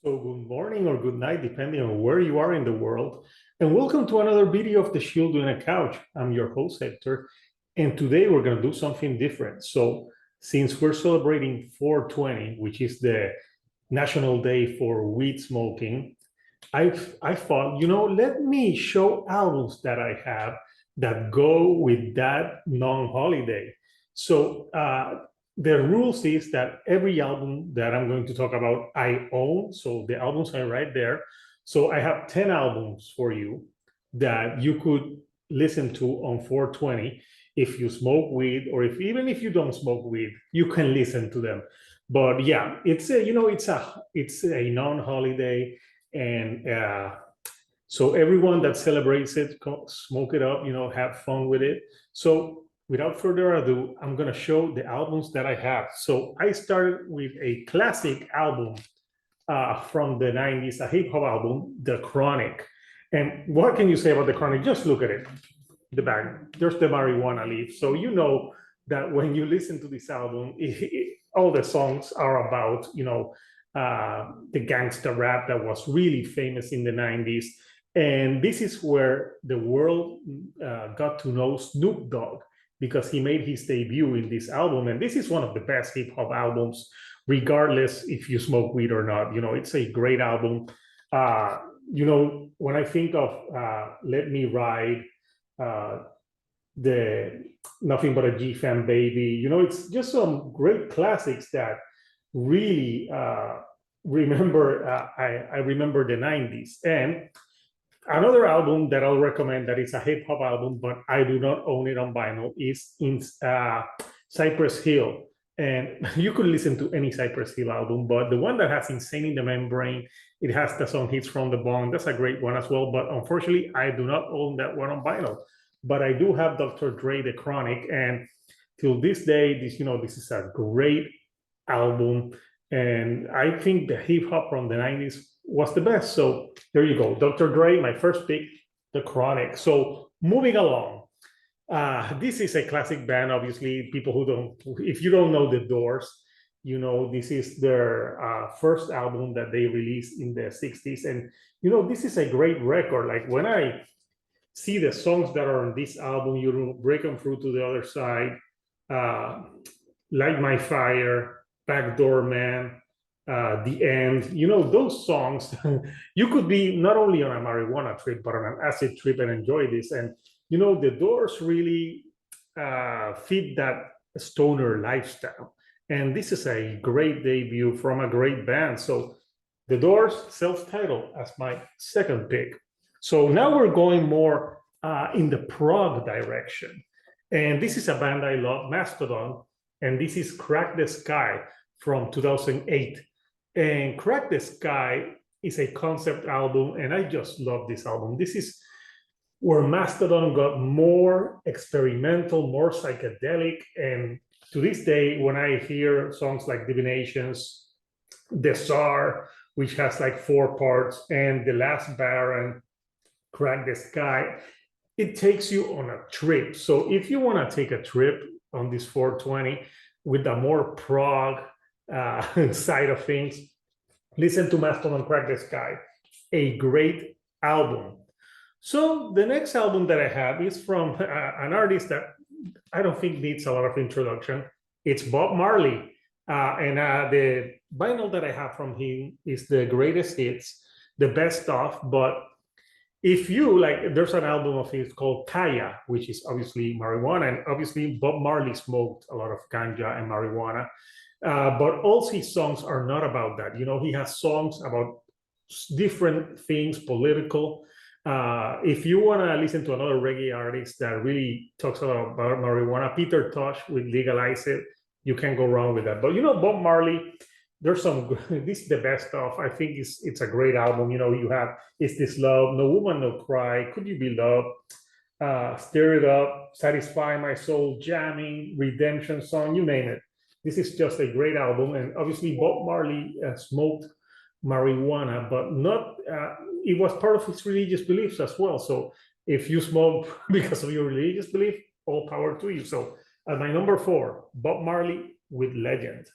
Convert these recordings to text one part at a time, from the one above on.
So good morning or good night, depending on where you are in the world. And welcome to another video of the Shield on a Couch. I'm your host, Hector. And today we're going to do something different. So since we're celebrating 420, which is the National Day for Weed Smoking, I thought, let me show albums that I have that go with that non-holiday. So the rules is that every album that I'm going to talk about, I own. So the albums are right there. So I have 10 albums for you that you could listen to on 420. If you smoke weed, or even if you don't smoke weed, you can listen to them. But yeah, it's a non-holiday, and so everyone that celebrates it, smoke it up, have fun with it. So without further ado, I'm going to show the albums that I have. So I started with a classic album from the 90s, a hip hop album, The Chronic. And what can you say about The Chronic? Just look at it, the back. There's the marijuana leaf. So you know that when you listen to this album, all the songs are about, the gangster rap that was really famous in the 90s. And this is where the world got to know Snoop Dogg, because he made his debut in this album. And this is one of the best hip hop albums, regardless if you smoke weed or not. It's a great album. When I think of Let Me Ride, the Nothing But a G-Fan Baby, it's just some great classics that really remember, I remember the 90s. And another album that I'll recommend that is a hip hop album, but I do not own it on vinyl, is in Cypress Hill. And you could listen to any Cypress Hill album, but the one that has Insane in the Membrane, it has the song Hits from the Bong. That's a great one as well. But unfortunately, I do not own that one on vinyl. But I do have Dr. Dre, The Chronic. And till this day, this is a great album. And I think the hip hop from the 90s was the best. So there you go. Dr. Dre, my first pick, The Chronic. So moving along. This is a classic band, obviously. People who don't, if you don't know The Doors, this is their first album that they released in the 60s. And, this is a great record. Like when I see the songs that are on this album, break them through to the other side, Light My Fire, Backdoor Man, The End, those songs, you could be not only on a marijuana trip, but on an acid trip and enjoy this. And, The Doors really fit that stoner lifestyle. And this is a great debut from a great band. So The Doors, self-titled, as my second pick. So now we're going more in the prog direction. And this is a band I love, Mastodon. And this is Crack the Skye from 2008. And Crack the Skye is a concept album, and I just love this album. This is where Mastodon got more experimental, more psychedelic. And to this day, when I hear songs like Divinations, The Tsar, which has like 4 parts, and The Last Baron, Crack the Skye, it takes you on a trip. So if you want to take a trip on this 420 with a more prog side of things, listen to Mastodon Crack the Skye, a great album. So the next album that I have is from an artist that I don't think needs a lot of introduction. It's Bob Marley. And the vinyl that I have from him is the greatest hits, the best of. But if you like, there's an album of his called Kaya, which is obviously marijuana. And obviously Bob Marley smoked a lot of ganja and marijuana. But all his songs are not about that. He has songs about different things, political. If you want to listen to another reggae artist that really talks about marijuana, Peter Tosh with Legalize It, you can't go wrong with that. But Bob Marley, there's some, this is the best of. I think it's a great album. You have Is This Love, No Woman, No Cry, Could You Be Loved, Stir It Up, Satisfy My Soul, Jamming, Redemption Song, you name it. This is just a great album. And obviously Bob Marley smoked marijuana, but not, it was part of his religious beliefs as well. So if you smoke because of your religious belief, all power to you. So at my number 4, Bob Marley with Legend.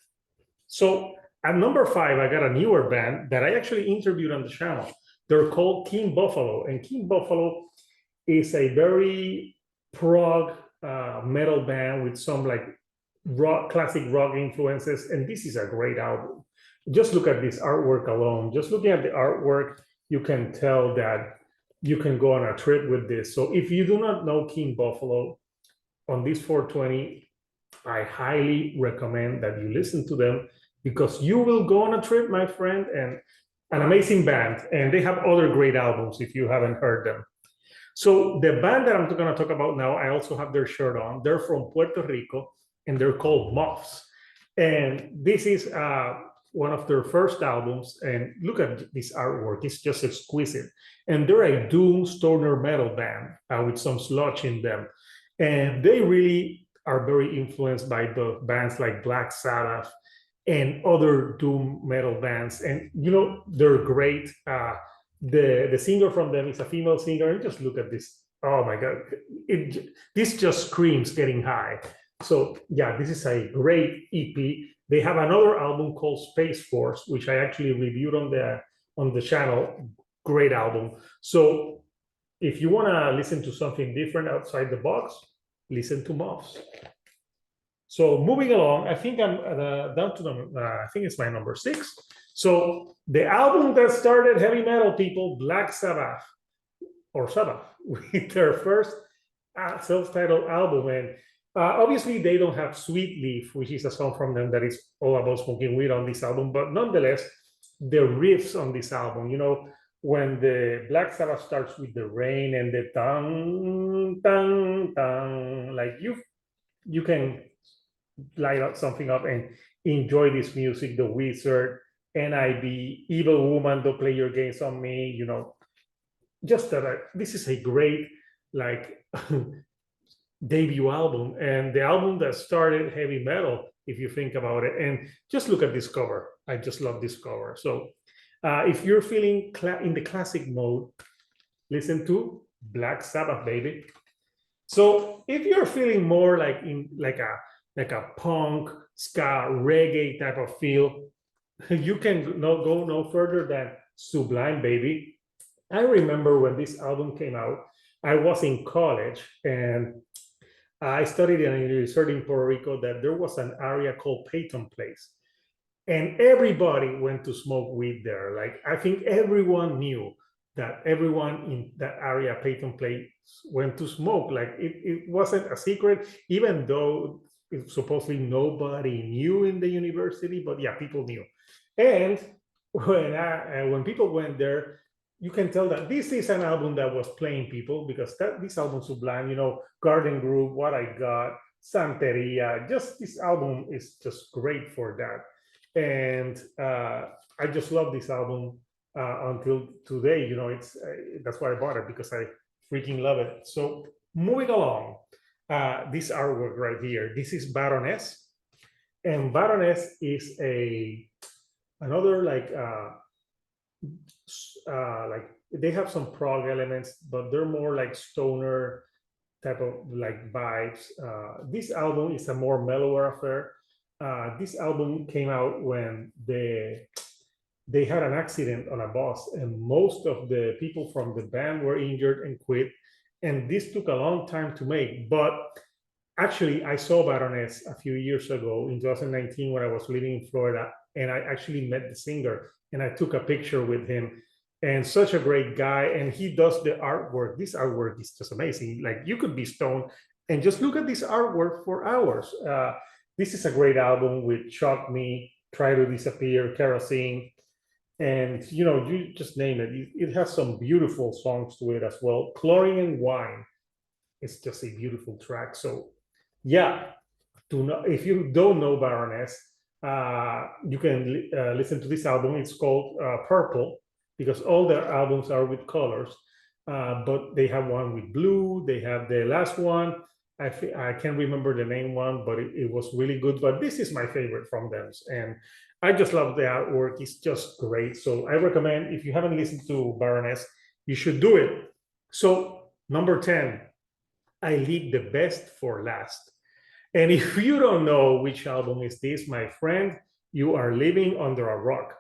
So At number 5, I got a newer band that I actually interviewed on the channel. They're called King Buffalo, and King Buffalo is a very prog metal band with some like classic rock influences, and this is a great album. Just look at this artwork alone. Just looking at the artwork, you can tell that you can go on a trip with this. So if you do not know King Buffalo, on this 420, I highly recommend that you listen to them because you will go on a trip, my friend, and an amazing band. And they have other great albums if you haven't heard them. So the band that I'm going to talk about now, I also have their shirt on. They're from Puerto Rico, and they're called Muffs. And this is one of their first albums. And look at this artwork. It's just exquisite. And they're a doom stoner metal band with some sludge in them. And they really are very influenced by the bands like Black Sabbath and other doom metal bands. And, you know, they're great. The singer from them is a female singer. And just look at this. Oh, my God. This just screams getting high. So, yeah, this is a great EP. They have another album called Space Force, which I actually reviewed on the channel. Great album. So if you want to listen to something different outside the box, listen to Muffs. So moving along, I think I'm down to I think it's my number 6. So the album that started heavy metal, people, Black Sabbath, or Sabbath, with their first self-titled album. And obviously they don't have Sweet Leaf, which is a song from them that is all about smoking weed on this album. But nonetheless, the riffs on this album, you know, when the Black Sabbath starts with the rain and the tang, tang, tang, like you can light up something up and enjoy this music. The Wizard, NIB, Evil Woman, Don't Play Your Games on Me, you know, just that this is a great like debut album and the album that started heavy metal, if you think about it. And just look at this cover. I just love this cover. So if you're feeling in the classic mode, listen to Black Sabbath, baby. So if you're feeling more like in like a punk, ska, reggae type of feel, you can go no further than Sublime, baby. I remember when this album came out, I was in college and I studied in a university in Puerto Rico that there was an area called Peyton Place. And everybody went to smoke weed there. Like, I think everyone knew that everyone in that area, Peyton Place, went to smoke. Like, it wasn't a secret, even though supposedly nobody knew in the university, but yeah, people knew. And when people went there, you can tell that this is an album that was playing people because this album Sublime, you know, Garden Group, What I Got, Santeria, just this album is just great for that. And I just love this album until today. You know, it's that's why I bought it, because I freaking love it. So moving along, this artwork right here, this is Baroness, and Baroness is another like they have some prog elements, but they're more like stoner type of like vibes. This album is a more mellower affair. This album came out when they had an accident on a bus, and most of the people from the band were injured and quit. And this took a long time to make. But actually, I saw Baroness a few years ago in 2019 when I was living in Florida, and I actually met the singer and I took a picture with him. And such a great guy, and he does the artwork. This artwork is just amazing. Like, you could be stoned and just look at this artwork for hours. This is a great album with Shock Me, Try to Disappear, Kerosene, and you know, you just name it. It has some beautiful songs to it as well. Chlorine and Wine is just a beautiful track. So yeah, if you don't know Baroness, you can listen to this album. It's called Purple, because all their albums are with colors, but they have one with blue. They have the last one. I can't remember the name one, but it was really good. But this is my favorite from them. And I just love the artwork. It's just great. So I recommend, if you haven't listened to Baroness, you should do it. So number 10, I leave the best for last. And if you don't know which album is this, my friend, you are living under a rock.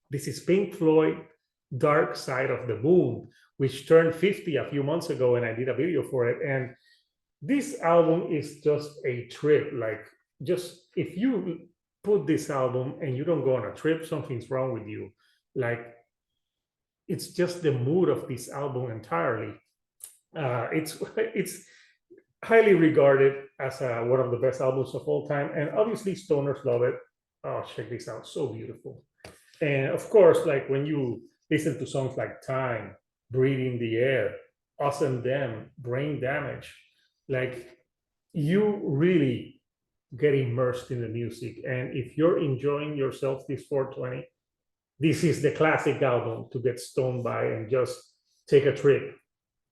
This is Pink Floyd, Dark Side of the Moon, which turned 50 a few months ago, and I did a video for it. And this album is just a trip. Like, just if you put this album and you don't go on a trip, something's wrong with you. Like, it's just the mood of this album entirely. It's highly regarded as one of the best albums of all time, and obviously stoners love it. Oh, check this out, so beautiful. And of course, like when you listen to songs like Time, Breathing the Air, Us and Them, Brain Damage, like you really get immersed in the music. And if you're enjoying yourself this 420, this is the classic album to get stoned by and just take a trip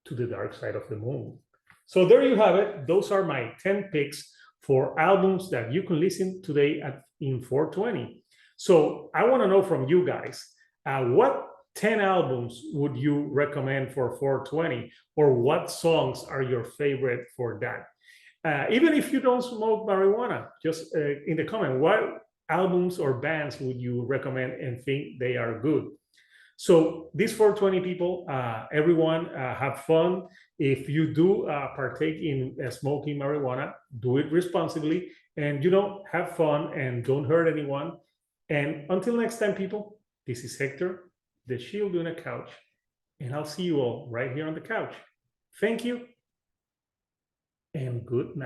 to the dark side of the moon. So there you have it. Those are my 10 picks for albums that you can listen today in 420. So I want to know from you guys, what 10 albums would you recommend for 420, or what songs are your favorite for that? Even if you don't smoke marijuana, just in the comment, what albums or bands would you recommend and think they are good? So these 420 people, everyone have fun. If you do partake in smoking marijuana, do it responsibly, and have fun and don't hurt anyone. And until next time, people, this is Hector, the Shield on a Couch, and I'll see you all right here on the couch. Thank you, and good night.